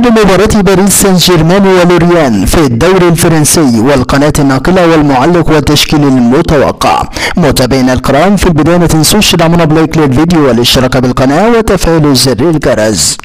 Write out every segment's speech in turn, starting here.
موعد مباراة باريس سان جيرمان ولوريان في الدوري الفرنسي والقناة الناقلة والمعلق والتشكيل المتوقع. متابعينا الكرام، في البداية ما تنسوش تدعمونا بلايك للفيديو والاشتراك بالقناة وتفعيل زر الجرس.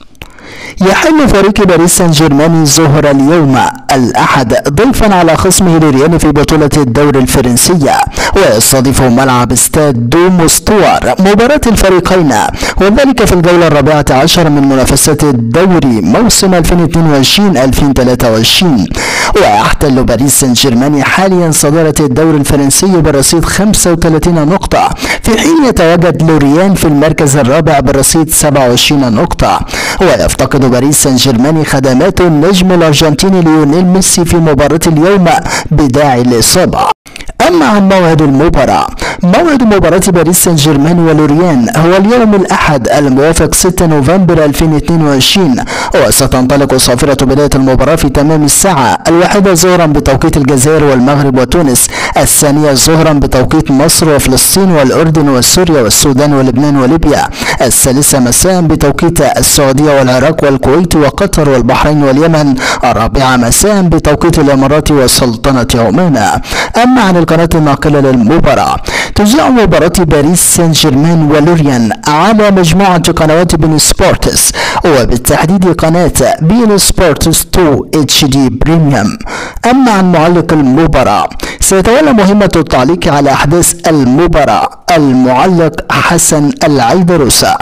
يحل فريق باريس سان جيرمان الظهر اليوم الأحد ضيفا على خصمه لوريان في بطولة الدوري الفرنسية، ويستضيف ملعب استاد دو مستوار مباراة الفريقين، وذلك في الجولة 14 من منافسات الدوري موسم 2022-2023. ويحتل باريس سان جيرمان حاليا صدارة الدوري الفرنسي برصيد 35 نقطة، في حين يتواجد لوريان في المركز الرابع برصيد 27 نقطة. ويفتقد باريس سان جيرمان خدمات النجم الأرجنتيني ليونيل ميسي في مباراة اليوم بداعي الإصابة. أما عن موعد المباراة، موعد مباراة باريس سان جيرمان ولوريان هو اليوم الأحد الموافق 6 نوفمبر 2022، وستنطلق صافرة بداية المباراة في تمام الساعة 1 ظهرا بتوقيت الجزائر والمغرب وتونس، 2 ظهرا بتوقيت مصر وفلسطين والأردن وسوريا والسودان ولبنان وليبيا، 3 مساء بتوقيت السعودية والعراق والكويت وقطر والبحرين واليمن، 4 مساء بتوقيت الإمارات وسلطنة عمان. أما عن القناة الناقلة للمباراة، تذاع مباراة باريس سان جيرمان ولوريان على مجموعة قنوات بين سبورتس، وبالتحديد قناة بين سبورتس 2 HD بريميوم. أما عن معلق المباراة، سيتولى مهمة التعليق على أحداث المباراة المعلق حسن العيدروسة.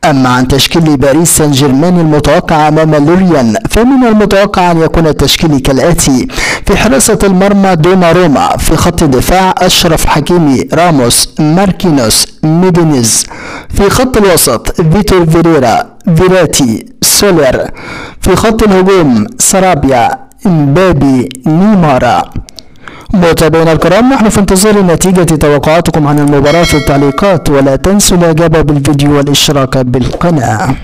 أما عن تشكيل باريس سان جيرمان المتوقع أمام لوريان، فمن المتوقع أن يكون التشكيل كالآتي: في حراسة المرمى دوناروما، في خط الدفاع أشرف حكيمي، راموس، ماركينوس، ميدينيز، في خط الوسط فيتور فيريرا، فيراتي، سولير، في خط الهجوم سرابيا، امبابي، نيمار. متابعينا الكرام، نحن في انتظار نتيجة توقعاتكم عن المباراة في التعليقات، ولا تنسوا الإعجاب بالفيديو والاشتراك بالقناة.